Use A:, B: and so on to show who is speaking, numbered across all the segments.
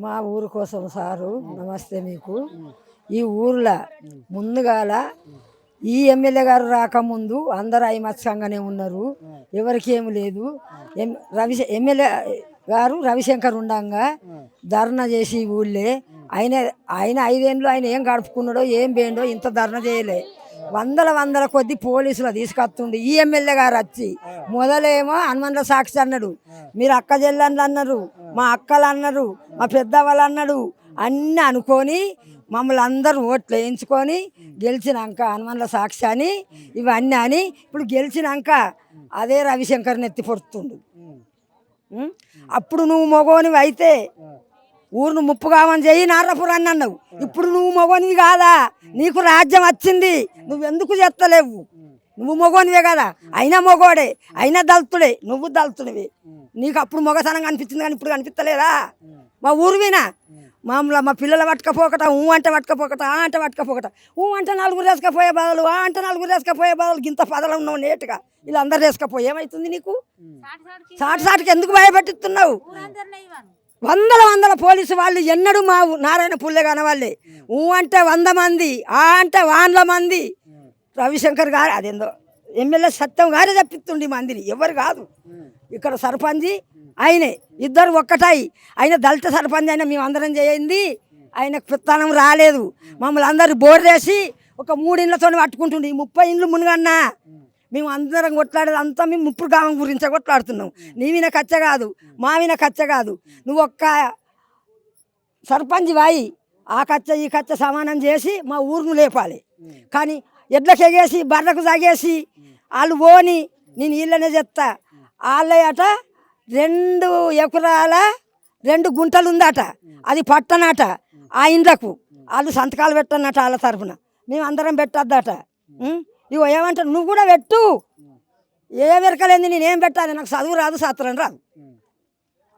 A: మా ఊరు కోసం సారు నమస్తే మీకు. ఈ ఊర్లో ముందుగాల ఈ ఎమ్మెల్యే గారు రాకముందు అందరు ఐమత్సంగానే ఉన్నారు, ఎవరికి ఏమి లేదు. ఎమ్మెల్యే గారు రవిశంకర్ ఉండంగా ధర్నా చేసి ఊళ్ళే ఆయన ఆయన 5 ఏళ్ళు ఆయన ఏం గడుపుకున్నాడో ఏం పోయిండో ఇంత ధర్నా చేయలే. వందల కొద్ది పోలీసులు తీసుకొస్తుండే ఈ ఎమ్మెల్యే గారు వచ్చి మొదలేమో హనుమంతుల సాక్షి అన్నాడు, మీరు అక్క చెల్లెళ్ళు అన్నారు, మా అక్కలు అన్నారు, మా పెద్దవాళ్ళు అన్నాడు. అన్నీ అనుకొని మమ్మల్ని అందరూ ఓట్లు వేయించుకొని గెలిచినాక హనుమంతుల సాక్షి అని ఇవన్నీ అని ఇప్పుడు గెలిచినాక అదే రవిశంకర్ని ఎత్తి పొడుతుండు. అప్పుడు నువ్వు మగోనివి అయితే ఊరును ముప్పు కావని చెయ్యి నారపురాన్ని అన్నావు. ఇప్పుడు నువ్వు మగోనివి కాదా, నీకు రాజ్యం వచ్చింది, నువ్వెందుకు చేస్తలేవు? నువ్వు మగోనివే కదా, అయినా మగోడే, అయినా దళితుడే, నువ్వు దళితుడివి. నీకు అప్పుడు మొగతనం కనిపించింది కానీ ఇప్పుడు కనిపిస్తలేదా? మా ఊరువినా మామూలు మా పిల్లలు పట్టుకపోకట, అంటే పట్టుకపోకట, అంటే పట్టుకపోకట, అంటే 4 వేసుకపోయే బదులు, అంటే 4 వేసుకపోయే బదులు ఇంత పదలు ఉన్నావు నేటుగా వీళ్ళందరూ వేసుకపోయి ఏమవుతుంది నీకు? సాటికి ఎందుకు భయపెట్టిస్తున్నావు? వందల పోలీసు వాళ్ళు ఎన్నడూ మా నారాయణ పుల్లె కాని వాళ్ళే అంటే 100 మంది, అంటే 100 మంది. రవిశంకర్ గారు అదేందో ఎమ్మెల్యే సత్యం గారే చెప్పిస్తుండే మందిని, ఎవరు కాదు. ఇక్కడ సర్పంచి ఆయనే, ఇద్దరు ఒక్కటాయి. ఆయన దళిత సర్పంచ్ అయినా మేము అందరం చేయింది, ఆయనకు పిత్తనం రాలేదు. మమ్మల్ని అందరు బోర్రేసి ఒక 3 ఇండ్లతో పట్టుకుంటుండే. ఈ 30 ఇండ్లు మునుగన్నా మేము అందరం కొట్లాడేది అంతా మేము 30 గ్రామం గురించే కొట్లాడుతున్నాం. నీవిన కచ్చ కాదు, మావిన కచ్చ కాదు. నువ్వు ఒక్క సర్పంచ్ వాయి ఆ కచ్చ ఈ కచ్చ సమానం చేసి మా ఊరును లేపాలి. కానీ ఎడ్లకి ఎగేసి బర్రకు తాగేసి వాళ్ళు పోని నేను వీళ్ళనే చెప్తా. వాళ్ళట 2 ఎకరాల 2 గుంటలు ఉందట, అది పట్టనట. ఆ ఇండ్లకు వాళ్ళు సంతకాలు పెట్టన్నట వాళ్ళ తరఫున, మేము అందరం పెట్టద్దట. ఇగో ఏమంటారు, నువ్వు కూడా పెట్టు. ఏ వెరకలేంది, నేనేం పెట్టాలి? నాకు చదువు రాదు, శాస్త్రం రాదు.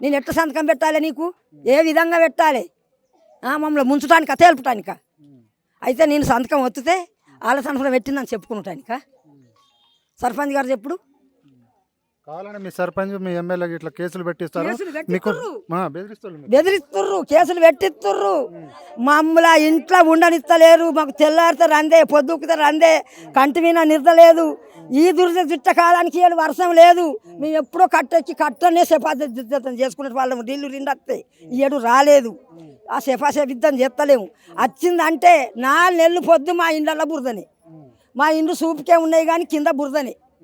A: నేను ఎట్లా సంతకం పెట్టాలి? నీకు ఏ విధంగా పెట్టాలి? మమ్మల్ని ముంచటానిక, తేల్పటానిక? అయితే నేను సంతకం వత్తితే వాళ్ళ సంతకం పెట్టిందని చెప్పుకుంటానిక? సర్పంచ్ గారు చెప్పుడు.
B: కావాలని మీ సర్పంచ్ మీ ఎమ్మెల్యే ఇట్లా కేసులు పెట్టిస్తారు,
A: బెదిరిస్తుర్రు, కేసులు పెట్టిస్తుర్రు. మమ్మల్ని ఇంట్లో ఉండనిస్తలేరు. మాకు తెల్లారితే రందే, పొద్దుకితే రందే, కంటి మీద నిద్రలేదు. ఈ దుర్ద కాలానికి ఏడు వర్షం లేదు. మేము ఎప్పుడో కట్టెక్కి కట్టనే సెఫాసిద్ధం చేసుకునే వాళ్ళము. నీళ్ళు నిండొస్తాయి, ఈ ఏడు రాలేదు. ఆ సెఫాసిద్ధం చేస్తలేము. వచ్చిందంటే 4 నెలలు పొద్దు మా ఇండ్లలో బురదని. మా ఇండ్లు సూపుకే ఉన్నాయి కానీ కింద బురదని.